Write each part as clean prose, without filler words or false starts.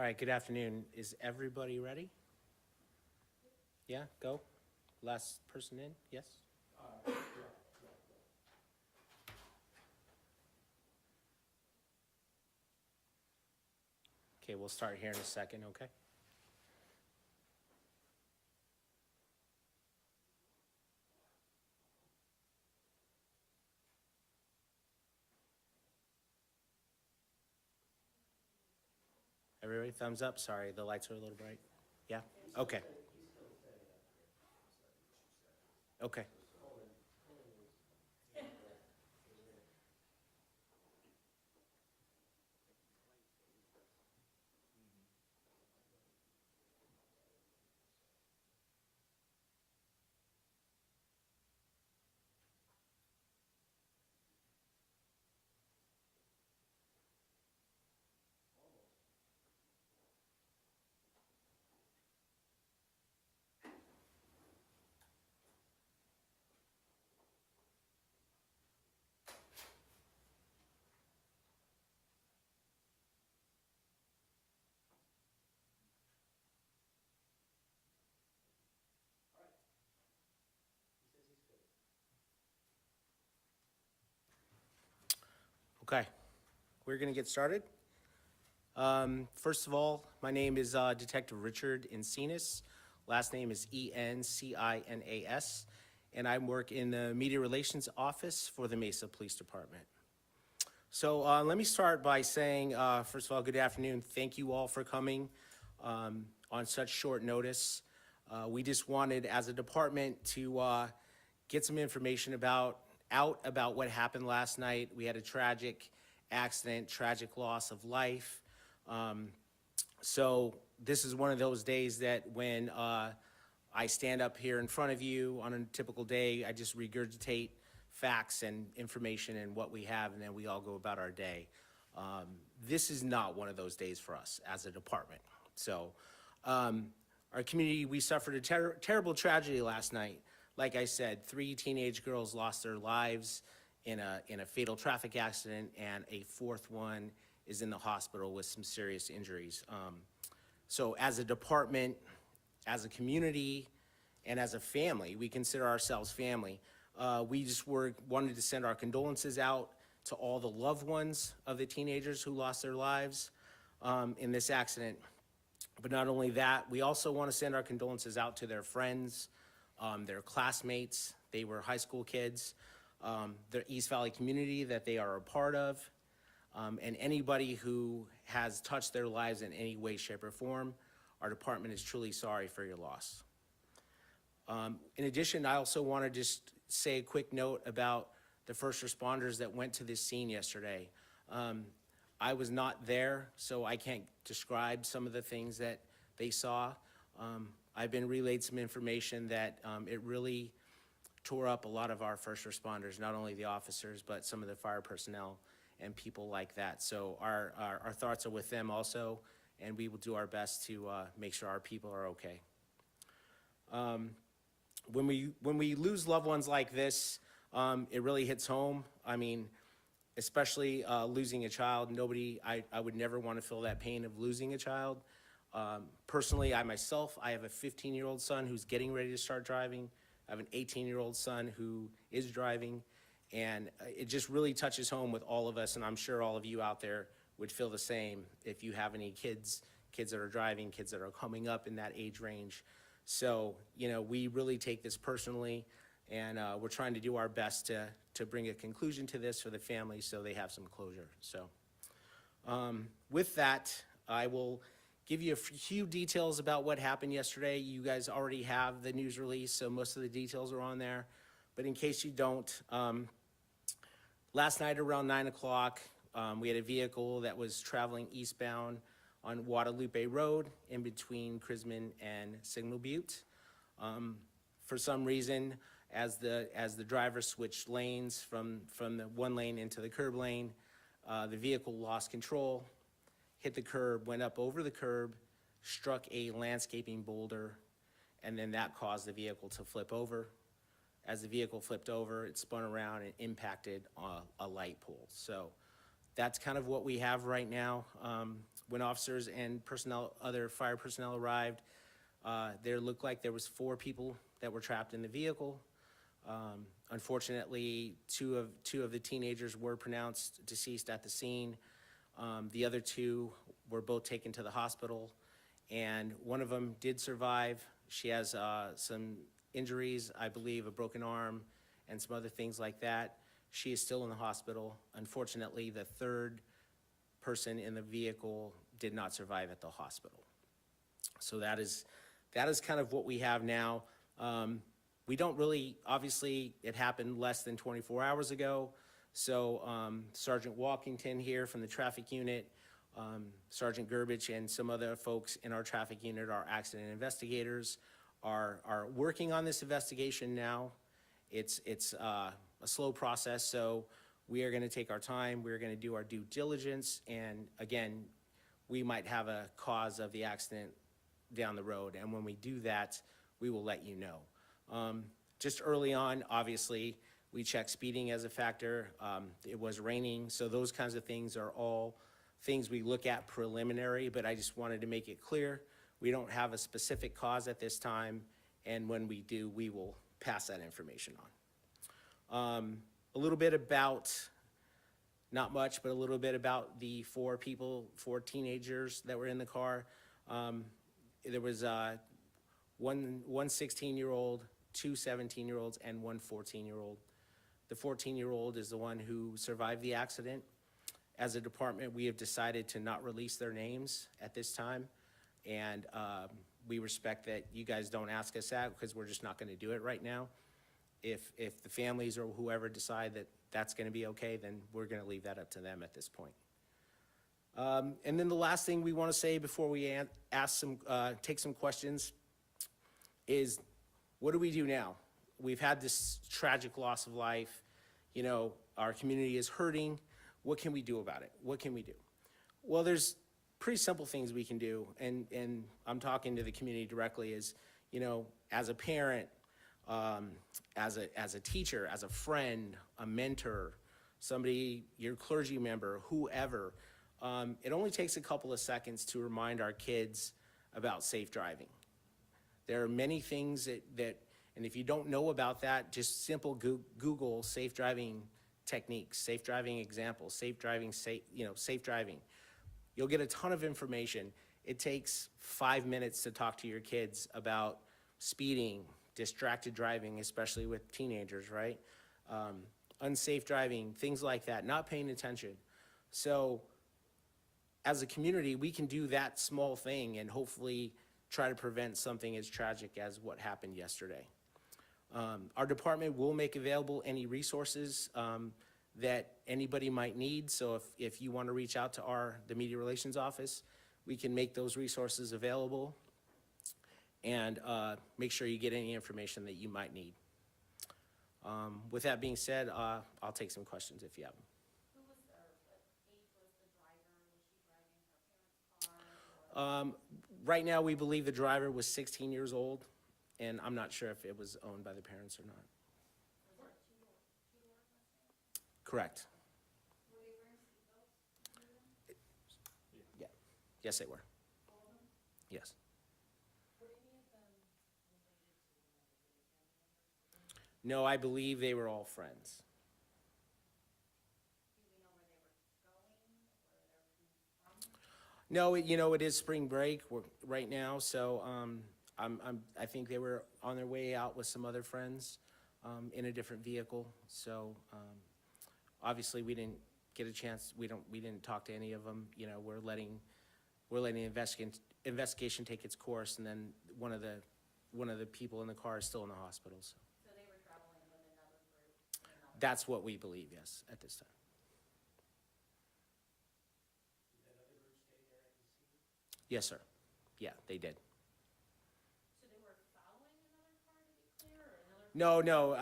All right, good afternoon. Is everybody ready? Yeah, go. Last person in, yes? Okay, we'll start here in a second, okay? Everybody, thumbs up. Sorry, the lights are a little bright. Yeah? Okay. Okay. Okay, we're gonna get started. First of all, my name is Detective Richard Encinas. Last name is Encinas, and I work in the Media Relations Office for the Mesa Police Department. So let me start by saying, first of all, good afternoon. Thank you all for coming on such short notice. We just wanted, as a department, to get some information about what happened last night. We had a tragic accident, tragic loss of life. So this is one of those days that when I stand up here in front of you on a typical day, I just regurgitate facts and information and what we have, and then we all go about our day. This is not one of those days for us as a department. So our community, we suffered a terrible tragedy last night. Like I said, 3 teenage girls lost their lives in a fatal traffic accident, and a 4th one is in the hospital with some serious injuries. So as a department, as a community, and as a family, we consider ourselves family. We just wanted to send our condolences out to all the loved ones of the teenagers who lost their lives in this accident. But not only that, we also want to send our condolences out to their friends, their classmates. They were high school kids, the East Valley community that they are a part of, and anybody who has touched their lives in any way, shape, or form. Our department is truly sorry for your loss. In addition, I also want to just say a quick note about the first responders that went to this scene yesterday. I was not there, so I can't describe some of the things that they saw. I've been relayed some information that it really tore up a lot of our first responders, not only the officers, but some of the fire personnel and people like that. So our thoughts are with them also, and we will do our best to make sure our people are okay. When we lose loved ones like this, it really hits home. I mean, especially losing a child. I would never want to feel that pain of losing a child. Personally, I have a 15-year-old son who's getting ready to start driving. I have an 18-year-old son who is driving, and it just really touches home with all of us, and I'm sure all of you out there would feel the same if you have any kids that are driving, kids that are coming up in that age range. So, we really take this personally, and we're trying to do our best to bring a conclusion to this for the family so they have some closure. So with that, I will give you a few details about what happened yesterday. You guys already have the news release, so most of the details are on there. But in case you don't, last night around 9 o'clock, we had a vehicle that was traveling eastbound on Guadalupe Road in between Chrisman and Signal Butte. For some reason, as the driver switched lanes from the one lane into the curb lane, the vehicle lost control, hit the curb, went up over the curb, struck a landscaping boulder, and then that caused the vehicle to flip over. As the vehicle flipped over, it spun around and impacted a light pole. So that's kind of what we have right now. When officers and personnel, other fire personnel arrived, there looked like there was 4 people that were trapped in the vehicle. Unfortunately, two of the teenagers were pronounced deceased at the scene. The other 2 were both taken to the hospital, and one of them did survive. She has some injuries, I believe, a broken arm and some other things like that. She is still in the hospital. Unfortunately, the 3rd person in the vehicle did not survive at the hospital. So that is kind of what we have now. We don't really, obviously, it happened less than 24 hours ago. So Sergeant Walkington here from the traffic unit, Sergeant Gerbich and some other folks in our traffic unit, our accident investigators, are working on this investigation now. It's a slow process, so we are gonna take our time, we're gonna do our due diligence, and again, we might have a cause of the accident down the road, and when we do that, we will let you know. Just early on, obviously, we check speeding as a factor. It was raining, so those kinds of things are all things we look at preliminary, but I just wanted to make it clear, we don't have a specific cause at this time, and when we do, we will pass that information on. A little bit about, not much, but a little bit about the 4 teenagers that were in the car. There was one 16-year-old, 2 17-year-olds, and 1 14-year-old. The 14-year-old is the one who survived the accident. As a department, we have decided to not release their names at this time, and we respect that you guys don't ask us that because we're just not gonna do it right now. If the families or whoever decide that that's gonna be okay, then we're gonna leave that up to them at this point. And then the last thing we wanna say before we take some questions is, what do we do now? We've had this tragic loss of life. You know, our community is hurting. What can we do about it? What can we do? Well, there's pretty simple things we can do, and I'm talking to the community directly, is, you know, as a parent, as a teacher, as a friend, a mentor, somebody, your clergy member, whoever, it only takes a couple of seconds to remind our kids about safe driving. There are many things that and if you don't know about that, just simple Google safe driving techniques, safe driving examples, safe driving. You'll get a ton of information. It takes 5 minutes to talk to your kids about speeding, distracted driving, especially with teenagers, right? Unsafe driving, things like that, not paying attention. So as a community, we can do that small thing and hopefully try to prevent something as tragic as what happened yesterday. Our department will make available any resources that anybody might need. So if you want to reach out to the Media Relations Office, we can make those resources available and make sure you get any information that you might need. With that being said, I'll take some questions if you have them. Who was there? What age was the driver? Was she driving her parents' car? Right now, we believe the driver was 16 years old, and I'm not sure if it was owned by the parents or not. Was it two-door Mustang? Correct. Were they wearing seatbelts? Yeah. Yes, they were. All of them? Yes. Were any of them related to family members? No, I believe they were all friends. Do we know where they were going, where they're from? No, it is spring break right now, so I think they were on their way out with some other friends in a different vehicle. So obviously, we didn't get a chance. We didn't talk to any of them. You know, we're letting the investigation take its course, and then one of the people in the car is still in the hospital. So They were traveling with another group? that's what we believe, yes, at this time. Yes, sir. Yeah, they did. So they were following another car, to be clear, or another? No,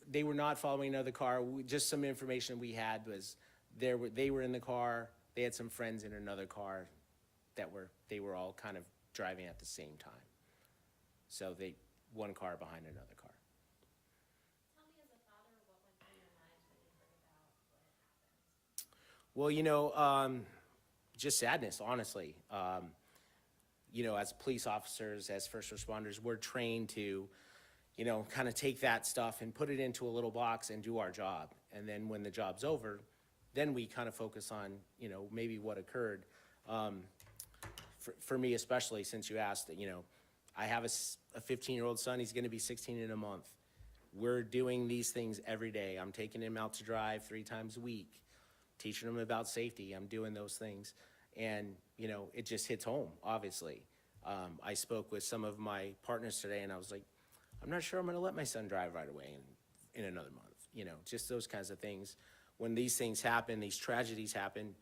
they were not following another car. Just some information we had was they were in the car. They had some friends in another car they were all kind of driving at the same time. So one car behind another car. Tell me, as a father, what went through your mind when you heard about what had happened? Well, just sadness, honestly. You know, as police officers, as first responders, we're trained to, you know, kind of take that stuff and put it into a little box and do our job. And then when the job's over, then we kind of focus on, you know, maybe what occurred. For me especially, since you asked, you know, I have a 15-year-old son, he's gonna be 16 in a month. We're doing these things every day. I'm taking him out to drive 3 times a week, teaching him about safety. I'm doing those things. And, you know, it just hits home, obviously. I spoke with some of my partners today, and I was like, I'm not sure I'm gonna let my son drive right away in another month. You know, just those kinds of things. When these things happen, these tragedies happen,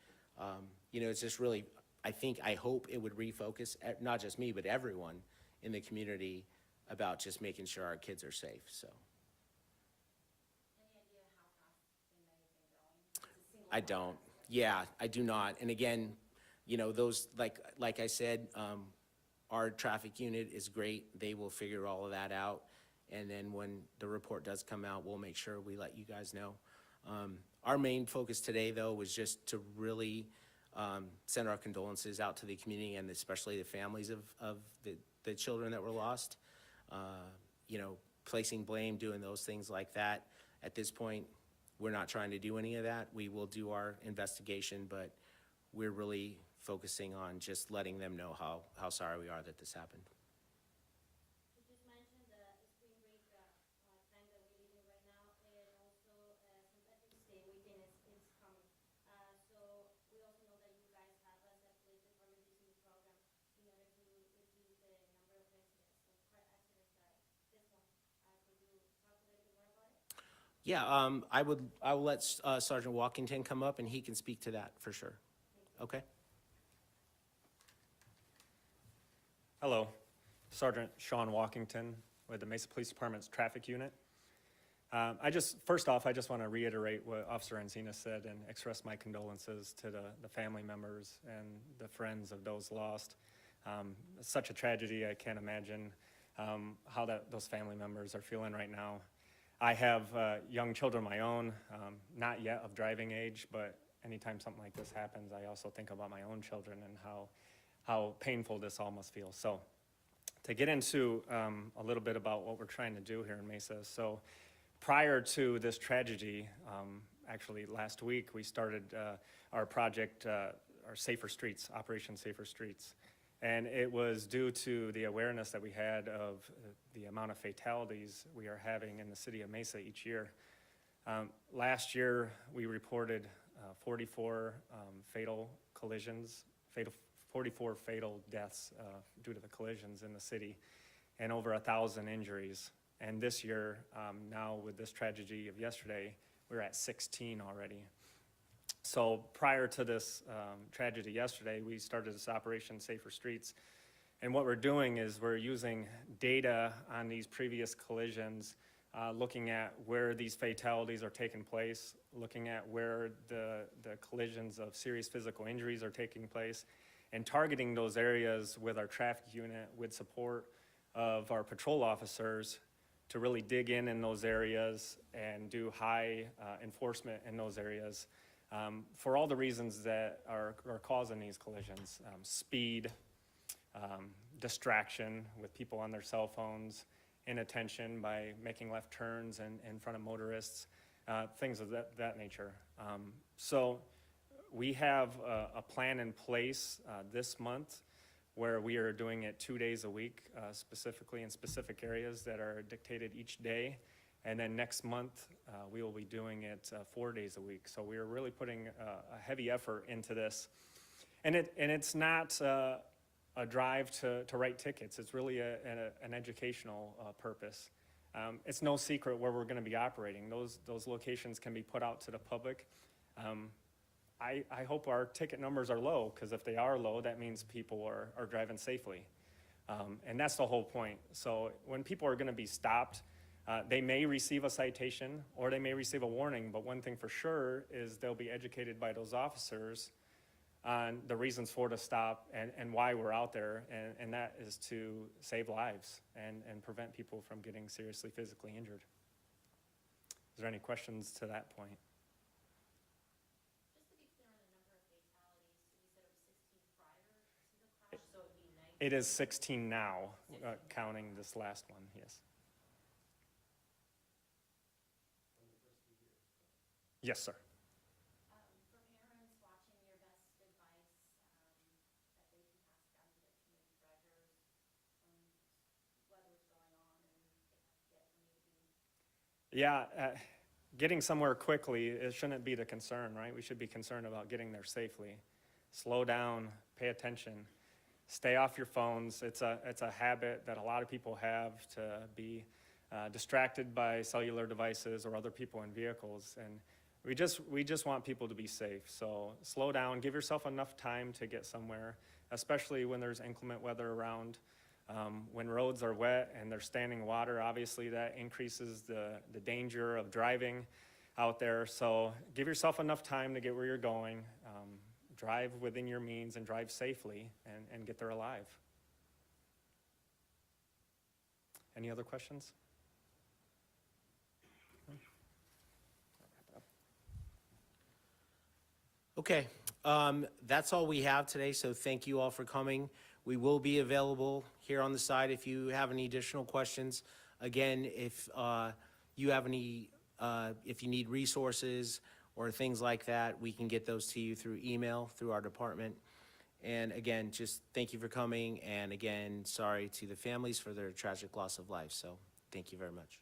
you know, it's just really, I hope it would refocus, not just me, but everyone in the community about just making sure our kids are safe, so. Any idea how fast they may have been going? It's a single I car. don't. Yeah, I do not. And again, you know, those, like I said, our traffic unit is great. They will figure all of that out. And then when the report does come out, we'll make sure we let you guys know. Our main focus today, though, was just to really send our condolences out to the community and especially the families of the children that were lost. You know, placing blame, doing those things like that. At this point, we're not trying to do any of that. We will do our investigation, but we're really focusing on just letting them know how sorry we are that this happened. You just mentioned the spring break time that we're living right now, and also St. Patrick's Day weekend is coming. So we also know that you guys have, as a police department, using the program in order to reduce the number of incidents, of car accidents that this one. Could you talk a little bit more about it? Yeah, I will let Sergeant Walkington come up and he can speak to that for sure. Okay? Hello, Sergeant Sean Walkington with the Mesa Police Department's traffic unit. First off, I just want to reiterate what Officer Encina said and express my condolences to the family members and the friends of those lost. It's such a tragedy, I can't imagine how those family members are feeling right now. I have young children of my own, not yet of driving age, but anytime something like this happens, I also think about my own children and how painful this all must feel. So to get into a little bit about what we're trying to do here in Mesa. So prior to this tragedy, actually last week, we started our project, our Safer Streets, Operation Safer Streets. And it was due to the awareness that we had of the amount of fatalities we are having in the city of Mesa each year. Last year, we reported 44 fatal collisions, 44 fatal deaths due to the collisions in the city, and over 1,000 injuries. And this year, now with this tragedy of yesterday, we're at 16 already. So prior to this tragedy yesterday, we started this Operation Safer Streets. And what we're doing is we're using data on these previous collisions, looking at where these fatalities are taking place, looking at where the collisions of serious physical injuries are taking place, and targeting those areas with our traffic unit with support of our patrol officers to really dig in those areas and do high enforcement in those areas for all the reasons that are causing these collisions. Speed, distraction with people on their cell phones, inattention by making left turns in front of motorists, things of that nature. So we have a plan in place this month where we are doing it 2 days a week, specifically in specific areas that are dictated each day. And then next month, we will be doing it 4 days a week. So we are really putting a heavy effort into this. And it's not a drive to write tickets. It's really an educational purpose. It's no secret where we're going to be operating. Those locations can be put out to the public. I hope our ticket numbers are low, because if they are low, that means people are driving safely. And that's the whole point. So when people are going to be stopped, they may receive a citation or they may receive a warning, but one thing for sure is they'll be educated by those officers on the reasons for the stop and why we're out there, and that is to save lives and prevent people from getting seriously physically injured. Is there any questions to that point? Just to be clear on the number of fatalities, so you said it was It is 16 now, counting this last one, yes. Yes, sir. For parents watching, your best advice that they can pass down to their teenage drivers, weather's going on and they have to get maybe. Yeah, getting somewhere quickly, it shouldn't be the concern, right? We should be concerned about getting there safely. Slow down, pay attention, stay off your phones. It's a habit that a lot of people have to be distracted by cellular devices or other people in vehicles, and we just want people to be safe. So slow down, give yourself enough time to get somewhere, especially when there's inclement weather around. When roads are wet and there's standing water, obviously that increases the danger of driving out there. So give yourself enough time to get where you're going. Drive within your means and drive safely and get there alive. Any other questions? Okay, that's all we have today, so thank you all for coming. We will be available here on the side if you have any additional questions. Again, if you have any, if you need resources or things like that, we can get those to you through email, through our department. And again, just thank you for coming, and again, sorry to the families for their tragic loss of life, so thank you very much.